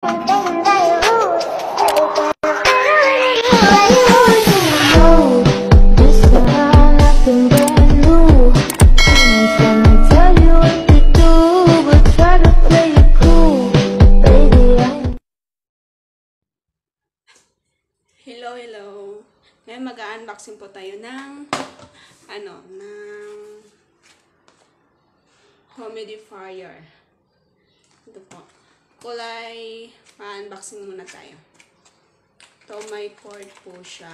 Hello. Ngayon mag-unboxing po tayo ng humidifier. Ito po. Kulay, unboxing muna tayo. Ito, may cord po siya.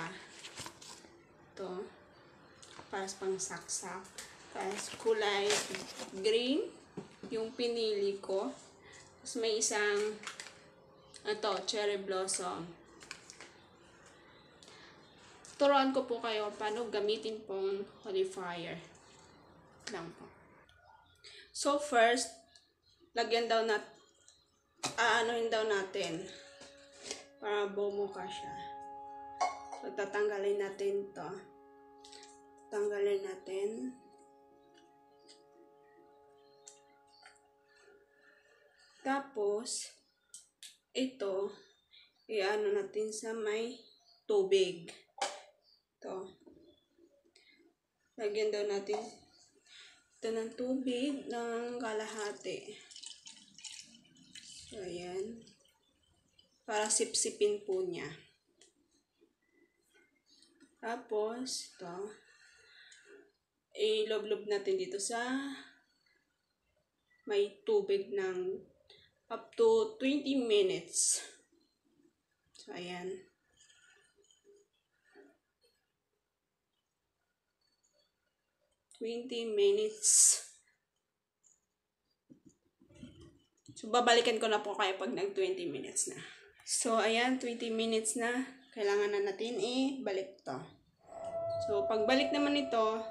Ito, para pang saksak. Tapos kulay green, yung pinili ko. Tapos may isang, cherry blossom. Turuan ko po kayo paano gamitin pong humidifier lang po. So first, lagyan daw anuhin daw natin para bumuka siya. So tatanggalin natin to. Tanggalin natin. Tapos ito i-ano natin sa may tubig. Ito. Lagyan daw natin ito ng tubig ng kalahati. So, ayan. Para sipsipin po niya. Tapos, ito. Iloblob natin dito sa may tubig ng up to 20 minutes. So, ayan. 20 minutes. So, babalikan ko na po kayo pag nag 20 minutes na. So, ayan, 20 minutes na. Kailangan na natin ibalik to. So, pagbalik naman ito,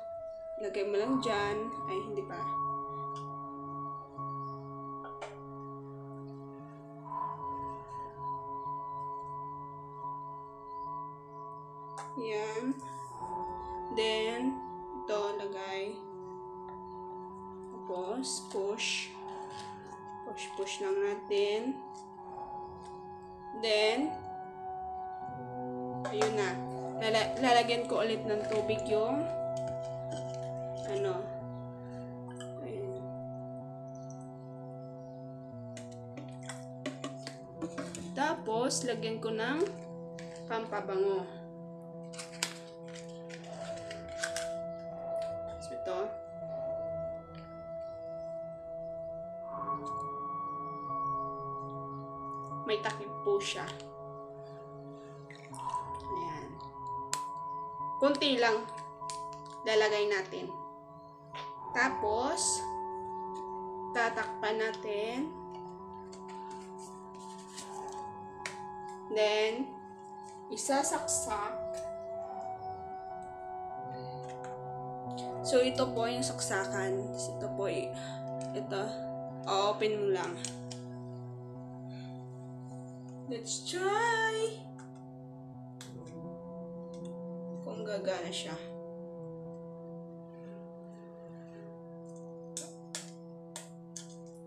lagay mo lang dyan. Ay, hindi pa. Yan. Then, ito, lagay. Tapos, push. Push lang natin. Then, ayun na. Lalagyan ko ulit ng tubig yung ayun. Tapos, lagyan ko ng pampabango. Ito. May takip po siya. Ayan. Kunti lang lalagay natin. Tapos, tatakpan natin. Then, isasaksak. So, ito po yung saksakan. Ito po, ito, open mo lang. Let's try! Kung gagana siya.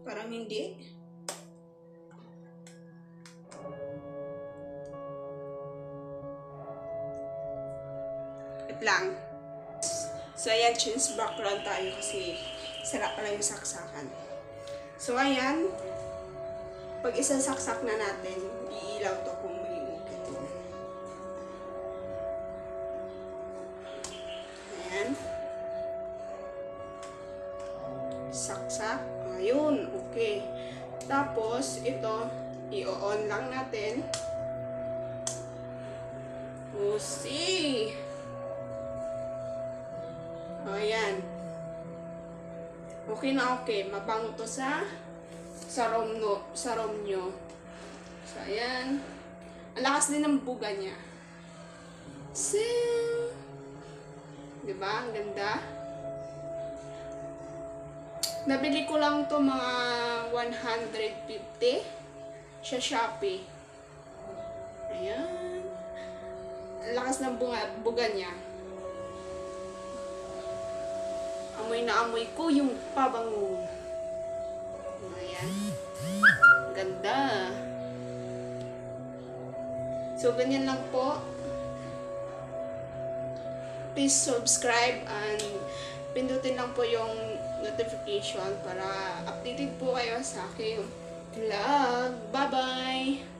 Parang hindi. Wait lang. So, ayan, change background tayo kasi sarap pala yung saksakan. So, ayan. Pag isasaksak na natin, iilaw to kung may ukit. Ayan. Saksak. Ayun, okay. Tapos, ito, i-on lang natin. Oh, see! Ayan. Okay na okay. Mabango to sa rom nyo. So, ayan. Ang lakas din ng buga niya. See? Diba? Ang ganda. Nabili ko lang to mga 150 sa Shopee. Ayan. Ang lakas ng buga niya. Amoy na amoy ko yung pabango. Ayan. Ganda. So, ganyan lang po. Please subscribe and pindutin lang po yung notification para updated po kayo sa aking vlog. Bye-bye!